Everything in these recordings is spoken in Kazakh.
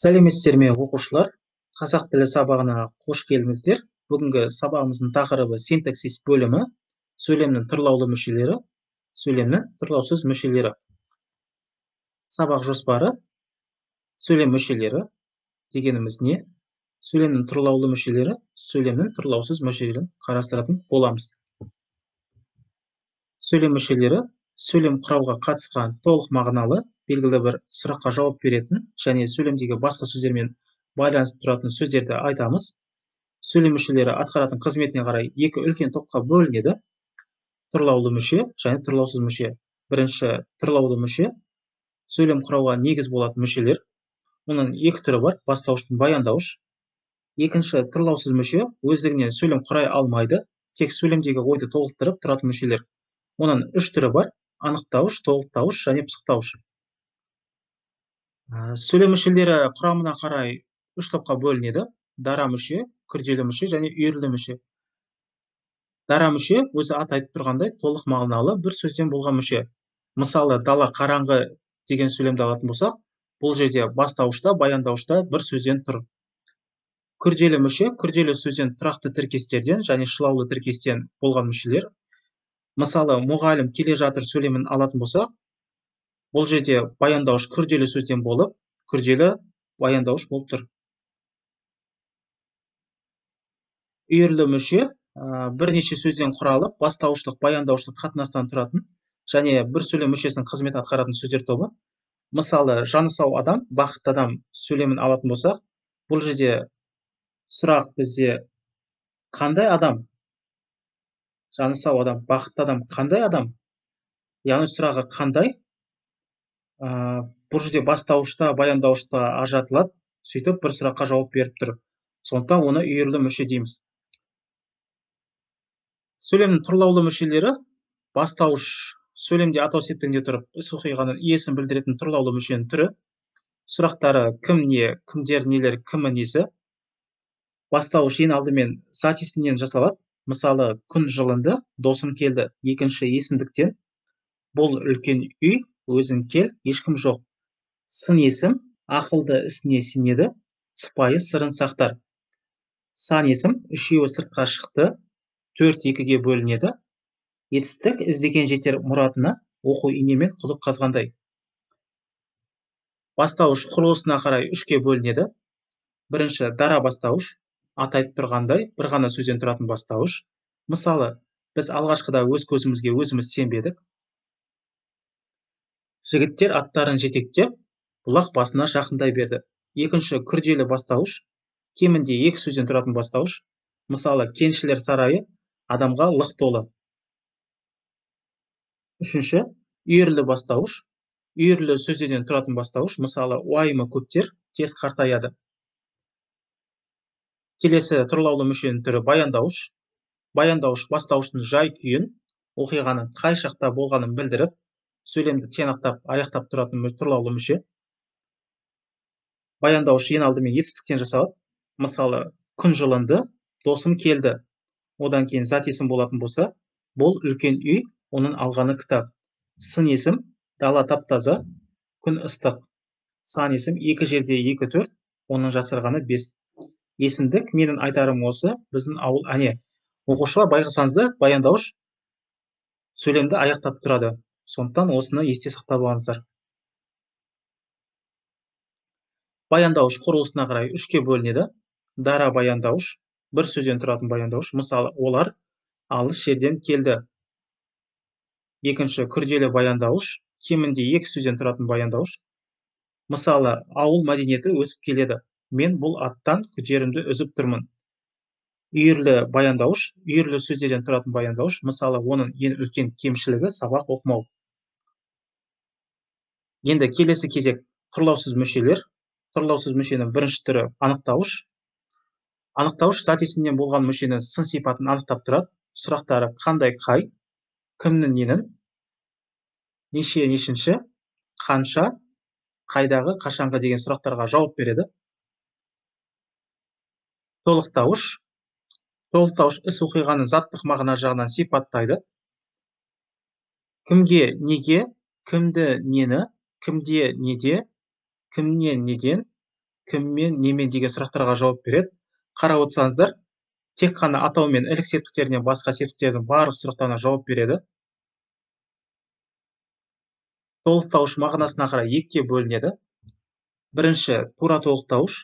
Сәлеметсіздер ме оқушылар? Қазақ тілі сабағына қош келдіңіздер. Бүгінгі сабағымыздың тақырыбы синтаксис бөлімі, сөйлемнің тұрлаулы мүшелері, сөйлемнің тұрлаусыз мүшелері. Сабақ жоспары, сөйлем мүшелері дегеніміз не? Сөйлемнің тұрлаулы мүшелері, сөйлемнің тұрлаусыз мүшелерін қарастыратын боламыз. Сөйлем мүшелері, сөйлем құрауға қатысқан толық мағыналы, белгілі бір сұраққа жауап беретін және сөйлемдегі басқа сөздермен байланысып тұратын сөздерді айтамыз. Сөйлем мүшелері атқаратын қызметіне қарай екі үлкен топқа бөлінеді. Тұрлаулы мүше және тұрлаусыз мүше. Бірінші тұрлаулы мүше сөйлем құрауға негіз болатын мүшелер. Оның екі түрі бар: бастауыш пен баяндауыш. Екінші тұрлаусыз мүше өздігінен сөйлем құрай алмайды, тек сөйлемдегі ойды толықтырып тұратын мүшелер. Оның үш түрі бар: анықтауыш, толықтауыш және пысықтауыш. Сөйлем мүшелері құрамына қарай үш топқа бөлінеді: дара мүше, күрделі мүше және үйірлі мүше. Дара мүше өзі аты айтып тұрғандай толық мағыналы бір сөзден болған мүше. Мысалы, дала қараңғы деген сөйлемді алатын болсақ, бұл жерде бастауышта, баяндауышта бір сөзден тұр. Күрделі мүше күрделі сөзден тұрақты тіркестерден және шылаулы тіркестен болған мүшелер. Мысалы, мұғалім келе жатыр сөйлемін алатын болсақ, бұл жерде баяндауыш күрделі сөзден болып, күрделі баяндауыш болып тұр. Үйірлі мүше бірнеше сөзден құралып, бастауыштық, баяндауыштық қатынастан тұратын және бір сөйлем мүшесінің қызмет атқаратын сөздер тобы. Мысалы, жаны сау адам, бақытты адам сөйлемін алатын болсақ, бұл жерде сұрақ бізде қандай адам? Жаны сау адам, бақытты адам қандай адам? Яғни сұрағы қандай? Бұл жерде бастауышта, баяндауышта ажыратылады, сөйтіп бір сұраққа жауап беріп тұр. Сондықтан оны үйірлі мүше дейміз. Сөйлемнің тұрлаулы мүшелері: бастауыш сөйлемде атау септігінде тұрып, іс оқиғаның иесін білдіретін тұрлаулы мүшенің түрі. Сұрақтары кім не, кімдер нелер, кімі несі. Бастауыш ең алдымен зат есімнен жасалады. Мысалы, күн жылынды, досым келді. Екінші есімдіктен: бұл үлкен үй, өзің кел, ешкім жоқ. Сын есім: ақылды ісіне сенеді, сыпайы сырын сақтар. Сан есім: үшеуі сыртқа шықты, 4-2-ге бөлінеді. Етістік: іздеген жетер мұратына, оқу инемен құдық қазғандай. Бастауыш құрылысына қарай үшке бөлінеді. Бірінші дара бастауыш, аты айтып тұрғандай, бір ғана сөзден тұратын бастауыш. Мысалы, біз алғашқыда өз көзімізге өзіміз сенбедік. Жігіттер аттарын жетектеп, бұлақ басына жақындай берді. Екінші күрделі бастауыш, кемінде екі сөзден тұратын бастауыш. Мысалы, кеншілер сарайы адамға лық толы. Үшінші үйірлі бастауыш, үйірлі сөздерден тұратын бастауыш. Мысалы, уайымы көптер тез қартаяды. Келесі тұрлаулы мүшенің түрі баяндауыш. Баяндауыш бастауыштың жай күйін, оқиғаның қай шақта болғанын білдіріп, сөйлемді тиянақтап, аяқтап тұратын тұрлаулы мүше. Баяндауыш ең алдымен етістіктен жасалады. Мысалы, күн жылынды, досым келді. Одан кейін зат есім болатын болса, бұл үлкен үй, оның алғаны кітап. Сын есім: дала тап-таза, күн ыстық. Сан есім: екі жерде 2-4, оның жасырғаны 5. Есімдік: менің айтарым осы, біздің ауыл әне. Оқушылар, байқасаңыздар, баяндауыш сөйлемді аяқтап тұрады. Сондықтан осыны есте сақтап алыңыздар. Баяндауыш құрылысына қарай үшке бөлінеді. Дара баяндауыш, бір сөзден тұратын баяндауыш. Мысалы, олар алыс жерден келді. Екінші күрделі баяндауыш, кемінде екі сөзден тұратын баяндауыш. Мысалы, ауыл мәдениеті өсіп келеді. Мен бұл аттан күдерімді үзіп тұрмын. Үйірлі баяндауыш, үйірлі сөздерден тұратын баяндауыш. Мысалы, оның ең үлкен кемшілігі сабақ оқымау. Енді келесі кезек тұрлаусыз мүшелер. Тұрлаусыз мүшенің бірінші түрі анықтауыш. Анықтауыш зат есімнен болған мүшенің сын сипатын анықтап тұрады. Сұрақтары қандай, қай, кімнің ненің, неше, нешінші, қанша, қайдағы, қашанғы деген сұрақтарға жауап береді. Толықтауыш. Толықтауыш іс оқиғаның заттық мағына жағынан сипаттайды. Кімге, неге, кімді, нені, кімде, неде, кімнен, неден, кіммен, немен деген сұрақтарға жауап береді. Қарап отырсаңыздар, тек қана атау мен ілік септіктерінен басқа септіктердің барлық сұрақтарына жауап береді. Толықтауыш мағынасына қарай екіге бөлінеді. Бірінші тура толықтауыш.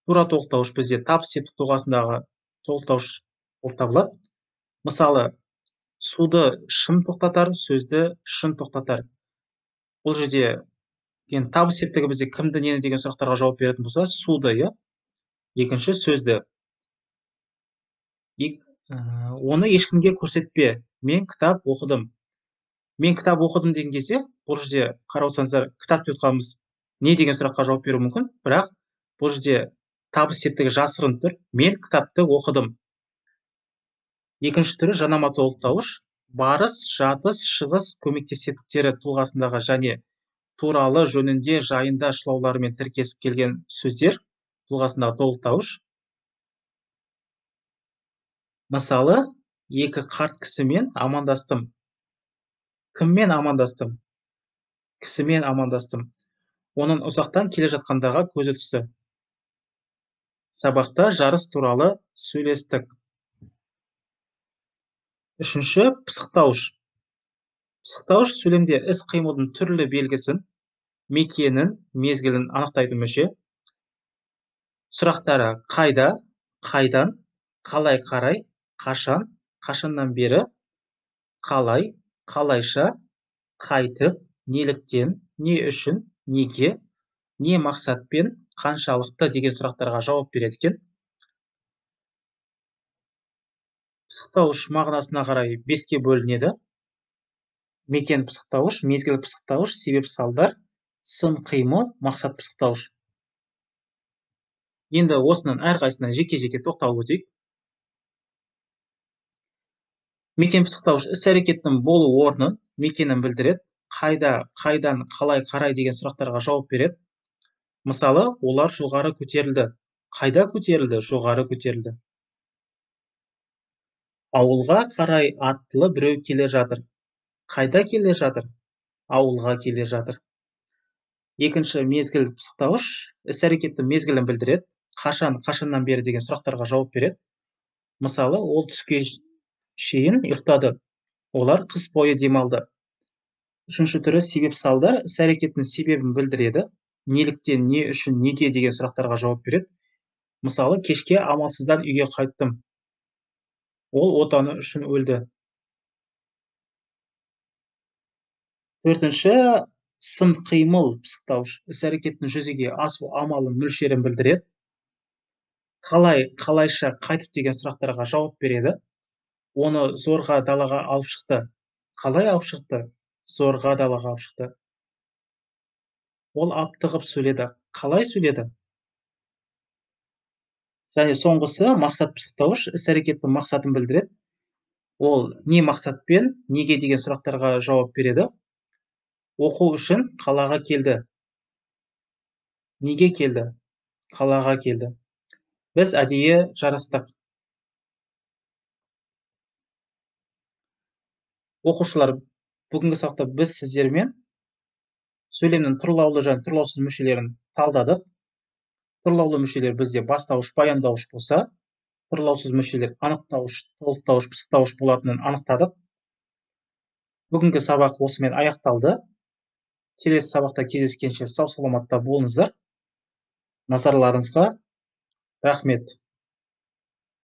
Тура толықтауыш бізде табыс септік тұлғасындағы толықтауыш болып табылады. Мысалы, суды шын тоқтатар, сөзді шын тоқтатар. Бұл жерде енді табыс септігі бізде кімді, нені деген сұрақтарға жауап беретін болса, суды, иә. Екінші сөзді. Оны ешкімге көрсетпе. Мен кітап оқыдым. Мен кітап оқыдым деген кезде, бұл жерде қарап отырсаңыздар, кітап деп отқанымыз не деген сұраққа жауап беруі мүмкін, бірақ бұл жерде табыс септігі жасырын тұр. Мен кітапты оқыдым. Екінші түрі жанама толықтауыш. Барыс, жатыс, шығыс көмектес септіктері тұлғасындағы және туралы, жөнінде, жайында шылауларымен тіркесіп келген сөздер тұлғасындағы толықтауыш. Мысалы, екі қарт кісімен амандастым. Кіммен амандастым? Кісімен амандастым. Оның ұзақтан келе жатқандарға көзі түсті. Сабақта жарыс туралы сөйлестік. Үшінші, пысықтауыш. Пысықтауыш сөйлемде іс-қимылдың түрлі белгісін, мекенін, мезгілін анықтайтын мүше. Сұрақтары қайда, қайдан, қалай қарай, қашан, қашаннан бері, қалай, қалайша, қайтып, неліктен, не үшін, неге, не мақсатпен, қаншалықты деген сұрақтарға жауап береді екен. Пысықтауыш мағынасына қарай 5-ке бөлінеді. Мекен пысықтауыш, мезгіл пысықтауыш, себеп салдар, сын қимыл, мақсат пысықтауыш. Енді осының әрқайсына жеке-жеке тоқталып өтейік. Мекен пысықтауыш іс-әрекеттің болу орнын, мекенін білдіреді. Қайда, қайдан, қалай, қарай деген сұрақтарға жауап береді. Мысалы, олар жоғары көтерілді. Қайда көтерілді? Жоғары көтерілді. Ауылға қарай аттылы біреу келе жатыр. Қайда келе жатыр? Ауылға келе жатыр. Екінші мезгіл пысықтауыш іс-әрекеттің мезгілін білдіреді. Қашан, қашаннан бері деген сұрақтарға жауап береді. Мысалы, ол түске шейін ұйықтады. Олар қыс бойы демалды. Үшінші түрі себеп салдар іс-әрекеттің себебін білдіреді. Неліктен, не үшін, неге деген сұрақтарға жауап береді. Мысалы, кешке амалсыздан үйге қайттым. Ол отаны үшін өлді. Төртінші, сын қимыл пысықтауыш іс-әрекеттің жүзеге асу амалын, мөлшерін білдіреді. Қалай, қалайша, қайтып деген сұрақтарға жауап береді. Оны зорға далаға алып шықты. Қалай алып шықты? Зорға далаға алып шықты. Ол аптығып сөйледі. Қалай сөйледі? Және соңғысы мақсат пысықтауыш іс-әрекеттің мақсатын білдіреді. Ол не мақсатпен, неге деген сұрақтарға жауап береді. Оқу үшін қалаға келді. Неге келді? Қалаға келді. Біз әдейі жарыстық. Оқушылар, бүгінгі сабақта біз сіздермен сөйлемнің тұрлаулы және тұрлаусыз мүшелерін талдадық. Тұрлаулы мүшелер бізде бастауыш, баяндауыш болса, тұрлаусыз мүшелер анықтауыш, толықтауыш, пысықтауыш болатынын анықтадық. Бүгінгі сабақ осымен аяқталды. Келесі сабақта кездескенше сау саламатта болыңыздар. Назарларыңызға рахмет.